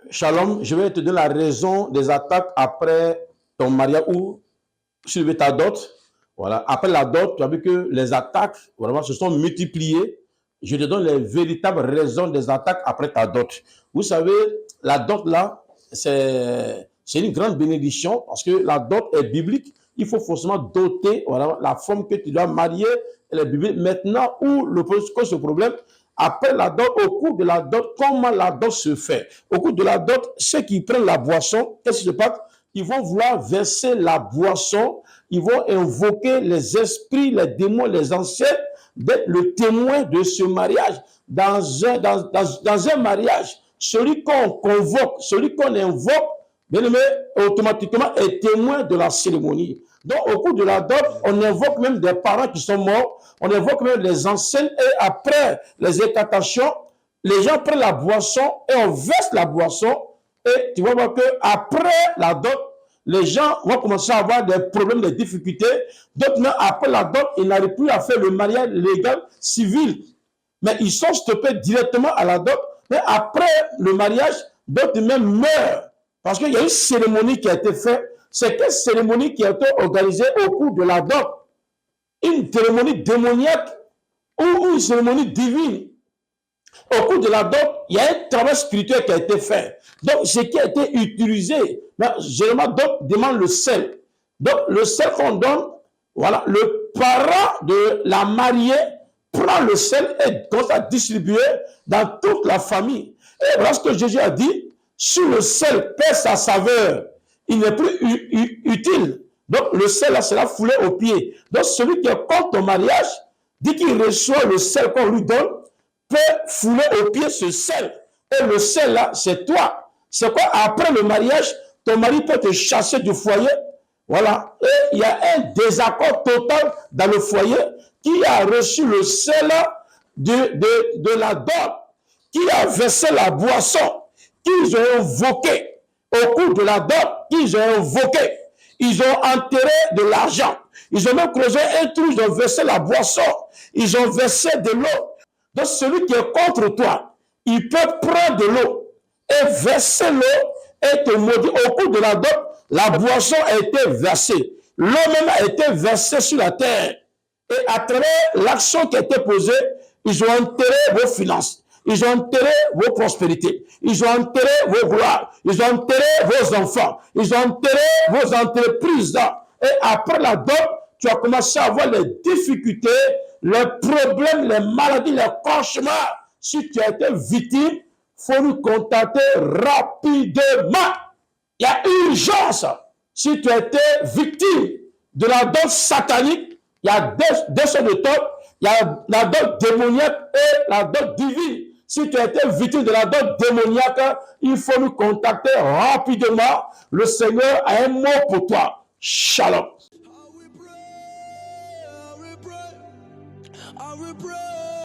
Shalom, je vais te donner la raison des attaques après ton mariage ou sur ta dot. Voilà. Après la dot, tu as vu que les attaques vraiment se sont multipliées. Je te donne les véritables raisons des attaques après ta dot. Vous savez, la dot là, c'est une grande bénédiction parce que la dot est biblique. Il faut forcément doter voilà, la femme que tu dois marier. Elle est biblique. Maintenant, où le cause problème, après la dot, au cours de la dot, comment la dot se fait? Au cours de la dot, ceux qui prennent la boisson, qu'est-ce qui se passe? Ils vont vouloir verser la boisson, ils vont invoquer les esprits, les démons, les ancêtres, d'être le témoin de ce mariage. Dans un mariage, celui qu'on convoque, celui qu'on invoque, bien aimé, automatiquement est témoin de la cérémonie. Donc, au cours de la dot, on invoque même des parents qui sont morts, on invoque même les anciens, et après les écatations, les gens prennent la boisson et on verse la boisson. Et tu vas voir qu'après la dot, les gens vont commencer à avoir des problèmes, des difficultés. D'autres, après la dot, ils n'arrivent plus à faire le mariage légal, civil. Mais ils sont stoppés directement à la dot. Mais après le mariage, d'autres même meurent. Parce qu'il y a une cérémonie qui a été faite. C'est quelle cérémonie qui a été organisée au cours de la dot? Une cérémonie démoniaque ou une cérémonie divine. Au cours de la dot, il y a un travail spirituel qui a été fait. Donc, ce qui a été utilisé, généralement, dot demande le sel. Donc, le sel qu'on donne, voilà, le parent de la mariée prend le sel et commence à distribuer dans toute la famille. Et voilà ce que Jésus a dit, si le sel perd sa saveur, il n'est plus utile. Donc, le sel, là, c'est la foulée au pied. Donc, celui qui est contre ton mariage, dit qu'il reçoit le sel qu'on lui donne, peut fouler au pied ce sel. Et le sel là, c'est toi. C'est quoi? Après le mariage, ton mari peut te chasser du foyer. Voilà. Et il y a un désaccord total dans le foyer. Qui a reçu le sel de la dot? Qui a versé la boisson? Qu'ils ont invoqué au cours de la dot? Qu'ils ont invoqué? Ils ont enterré de l'argent. Ils ont même creusé un trou, ils ont versé la boisson. Ils ont versé de l'eau. Donc, celui qui est contre toi, il peut prendre de l'eau et verser l'eau et te maudire. Au cours de la dot, la boisson a été versée. L'eau même a été versée sur la terre. Et à travers l'action qui a été posée, ils ont enterré vos finances. Ils ont enterré vos prospérités. Ils ont enterré vos gloires. Ils ont enterré vos enfants. Ils ont enterré vos entreprises. Et après la dot, tu as commencé à avoir les difficultés, les problèmes, les maladies, les cauchemars. Si tu as été victime, il faut nous contacter rapidement. Il y a urgence. Si tu as été victime de la dot satanique, il y a deux sortes de dot. Il y a la dot démoniaque et la dot divine. Si tu as été victime de la dot démoniaque, il faut nous contacter rapidement. Le Seigneur a un mot pour toi. Shalom.